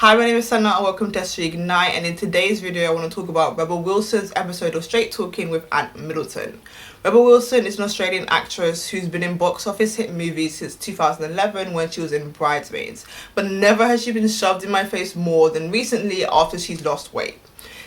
Hi, my name is Sana and welcome to SG Ignite, and in today's video I want to talk about Rebel Wilson's episode of Straight Talking with Ant Middleton. Rebel Wilson is an Australian actress who's been in box office hit movies since 2011 when she was in Bridesmaids, but never has she been shoved in my face more than recently after she's lost weight.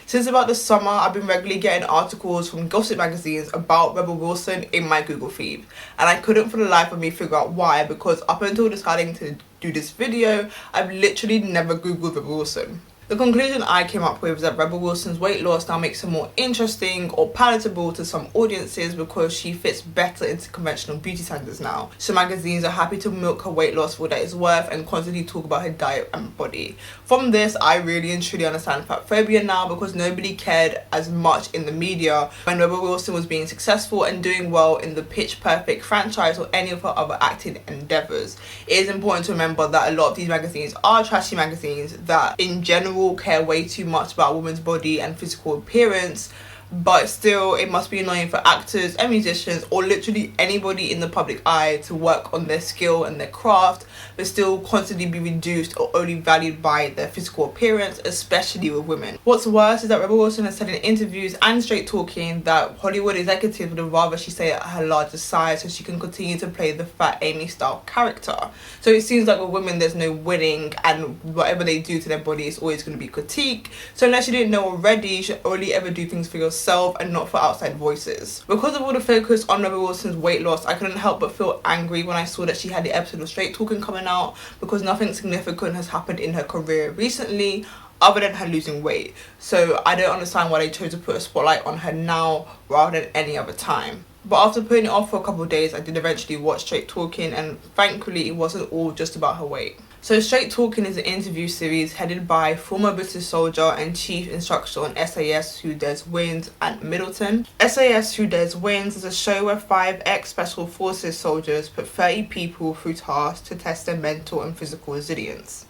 Since about the summer, I've been regularly getting articles from gossip magazines about Rebel Wilson in my Google feed, and I couldn't for the life of me figure out why, because up until deciding to do this video, I've literally never Googled Rebel Wilson. The conclusion I came up with is that Rebel Wilson's weight loss now makes her more interesting or palatable to some audiences because she fits better into conventional beauty standards now. So magazines are happy to milk her weight loss for what it's worth and constantly talk about her diet and body. From this, I really and truly understand Fatphobia now, because nobody cared as much in the media when Rebel Wilson was being successful and doing well in the Pitch Perfect franchise or any of her other acting endeavours. It is important to remember that a lot of these magazines are trashy magazines that in general care way too much about a woman's body and physical appearance, but still it must be annoying for actors and musicians or literally anybody in the public eye to work on their skill and their craft but still constantly be reduced or only valued by their physical appearance, especially with women. What's worse is that Rebel Wilson has said in interviews and Straight Talking that Hollywood executives would rather she stay at her larger size so she can continue to play the fat Amy style character. So it seems like with women there's no winning, and whatever they do to their body is always going to be critiqued. So unless you didn't know already, you should only ever do things for yourself and not for outside voices. Because of all the focus on Rebel Wilson's weight loss, I couldn't help but feel angry when I saw that she had the episode of Straight Talking coming out, because nothing significant has happened in her career recently other than her losing weight. So I don't understand why they chose to put a spotlight on her now rather than any other time. But after putting it off for a couple of days, I did eventually watch Straight Talking, and thankfully it wasn't all just about her weight. So Straight Talking is an interview series headed by former British soldier and chief instructor on SAS Who Dares Wins, Ant Middleton. SAS Who Dares Wins is a show where 5 ex-Special Forces soldiers put 30 people through tasks to test their mental and physical resilience.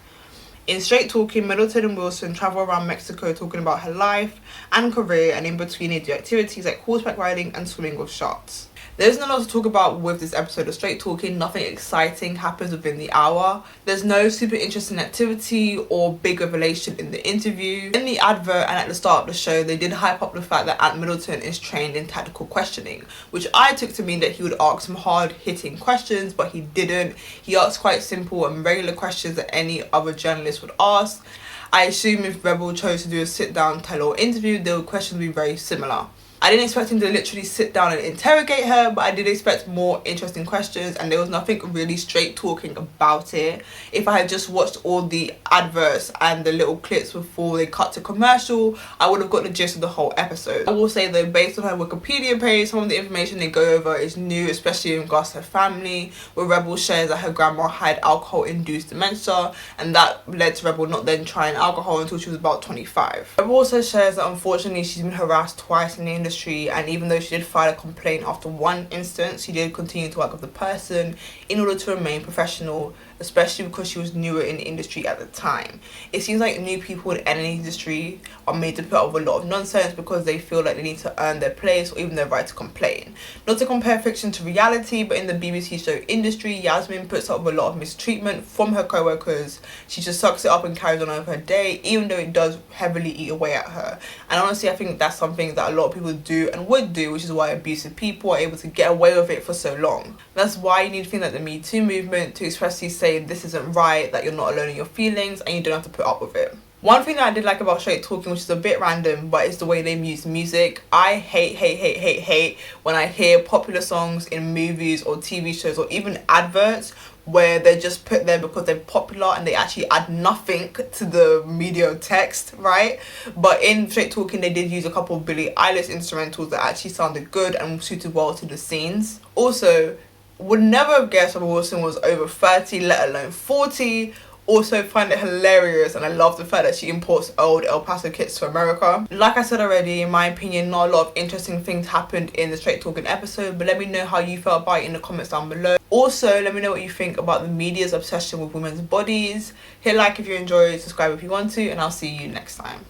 In Straight Talking, Middleton and Wilson travel around Mexico talking about her life and career, and in between they do activities like horseback riding and swimming with sharks. There isn't a lot to talk about with this episode of Straight Talking. Nothing exciting happens within the hour. There's no super interesting activity or big revelation in the interview. In the advert and at the start of the show, they did hype up the fact that Ant Middleton is trained in tactical questioning, which I took to mean that he would ask some hard-hitting questions, but he didn't. He asked quite simple and regular questions that any other journalist would ask. I assume if Rebel chose to do a sit-down tell-all interview, the questions would be very similar. I didn't expect him to literally sit down and interrogate her, but I did expect more interesting questions, and there was nothing really straight talking about it. If I had just watched all the adverts and the little clips before they cut to commercial, I would have got the gist of the whole episode. I will say though, based on her Wikipedia page, some of the information they go over is new, especially in regards to her family, where Rebel shares that her grandma had alcohol-induced dementia, and that led to Rebel not then trying alcohol until she was about 25. Rebel also shares that unfortunately she's been harassed twice in the industry, and even though she did file a complaint after one instance, she did continue to work with the person in order to remain professional, especially because she was newer in the industry at the time. It seems like new people in any industry are made to put up with a lot of nonsense because they feel like they need to earn their place or even their right to complain. Not to compare fiction to reality, but in the BBC show industry, Yasmin puts up with a lot of mistreatment from her co-workers. She just sucks it up and carries on over her day, even though it does heavily eat away at her. And honestly, I think that's something that a lot of people do and would do, which is why abusive people are able to get away with it for so long. That's why you need things like the Me Too movement to expressly say this isn't right, that you're not alone in your feelings and you don't have to put up with it. One thing that I did like about Straight Talking, which is a bit random, but it's the way they use music. I hate when I hear popular songs in movies or TV shows or even adverts where they're just put there because they're popular and they actually add nothing to the media text, right? But in Straight Talking, they did use a couple of Billie Eilish instrumentals that actually sounded good and suited well to the scenes. Also, would never have guessed Rebel Wilson was over 30, let alone 40. Also find it hilarious, and I love the fact that she imports old El Paso kits to America. Like I said already, in my opinion, not a lot of interesting things happened in the Straight Talking episode, but let me know how you felt about it in the comments down below. Also, let me know what you think about the media's obsession with women's bodies. Hit like if you enjoyed, subscribe if you want to, and I'll see you next time.